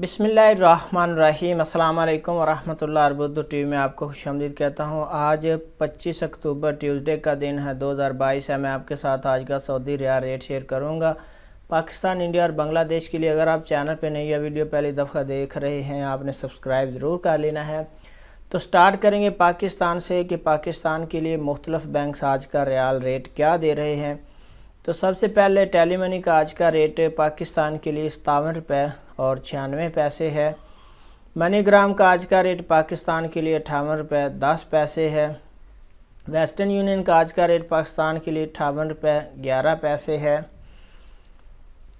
बिस्मिल्लाहिर्रहमानिर्रहीम। अस्सलाम वालेकुम वरहमतुल्लाह। अर्बुद्दू टीवी में आपको खुशामदीद कहता हूँ। आज 25 अक्टूबर ट्यूसडे का दिन है, 2022 है। मैं आपके साथ आज का सऊदी रियाल रेट शेयर करूँगा पाकिस्तान, इंडिया और बांग्लादेश के लिए। अगर आप चैनल पे नई या वीडियो पहली दफ़ा देख रहे हैं, आपने सब्सक्राइब ज़रूर कर लेना है। तो स्टार्ट करेंगे पाकिस्तान से कि पाकिस्तान के लिए मुख्तलिफ बैंक्स आज का रियाल रेट क्या दे रहे हैं। तो सबसे पहले टेली मनी का आज का रेट पाकिस्तान के लिए 57 रुपये और 96 पैसे है। मनीग्राम का आज का रेट पाकिस्तान के लिए 58 रुपये 10 पैसे है। वेस्टर्न यूनियन का आज का रेट पाकिस्तान के लिए 58 रुपये 11 पैसे है।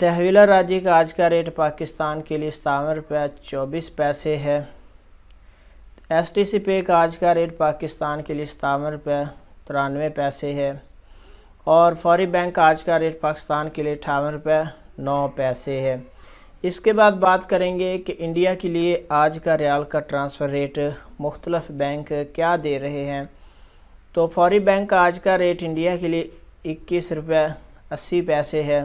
तहवीला राजी का आज का रेट पाकिस्तान के लिए 57 रुपये 24 पैसे है। STC पे का आज का रेट पाकिस्तान के लिए 57 रुपये 93 पैसे है। और फौरी बैंक का आज का रेट पाकिस्तान के लिए 58 रुपये 9 पैसे है। इसके बाद बात करेंगे कि इंडिया के लिए आज का रियाल का ट्रांसफ़र रेट मुख्तलिफ बैंक क्या दे रहे हैं। तो फौरी बैंक का आज का रेट इंडिया के लिए 21 रुपये 80 पैसे है।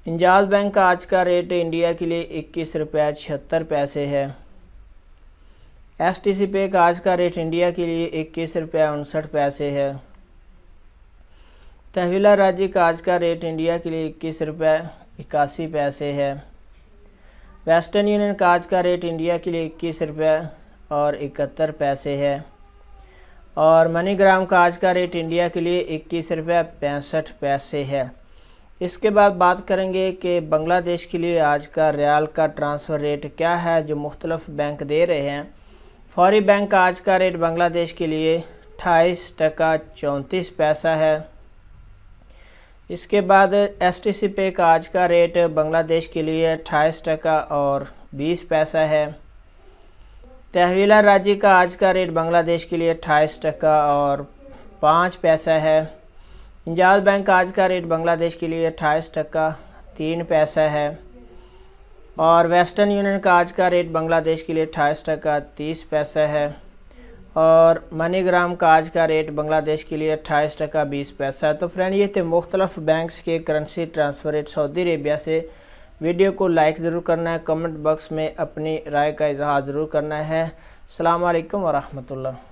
इंजाज बैंक का आज का रेट इंडिया के लिए 21 रुपये 76 पैसे है। STC पे का आज का रेट इंडिया के लिए 21 रुपये 59 पैसे है। तहवीला राजी का आज का रेट इंडिया के लिए 21 रुपये 81 पैसे है। वेस्टर्न यूनियन का आज का रेट इंडिया के लिए 21 रुपये और 71 पैसे है। और मनीग्राम का आज का रेट इंडिया के लिए 21 रुपये 65 पैसे है। इसके बाद बात करेंगे कि बांग्लादेश के लिए आज का रियाल का ट्रांसफ़र रेट क्या है जो मुख्तलिफ बैंक दे रहे हैं। फौरी बैंक का आज का रेट बांग्लादेश के लिए 28 टका 34 पैसा है। इसके बाद STC पे का आज का रेट बांग्लादेश के लिए 28 टका और 20 पैसा है। तहवीला राजी का आज का रेट बांग्लादेश के लिए 28 टका और 5 पैसा है। इंजाज बैंक का आज का रेट बांग्लादेश के लिए 28 टका 3 पैसा है। और वेस्टर्न यूनियन का आज का रेट बांग्लादेश के लिए 28 टका 30 पैसा है। और मनीग्राम का आज का रेट बांग्लादेश के लिए 28 टका 20 पैसा है। तो फ्रेंड, ये थे मुख्तलिफ बैंक्स के currency transfer rate Saudi Arabia से। वीडियो को लाइक ज़रूर करना है, कमेंट बॉक्स में अपनी राय का इजहार ज़रूर करना है। अस्सलाम वालेकुम वरहमतुल्लाह।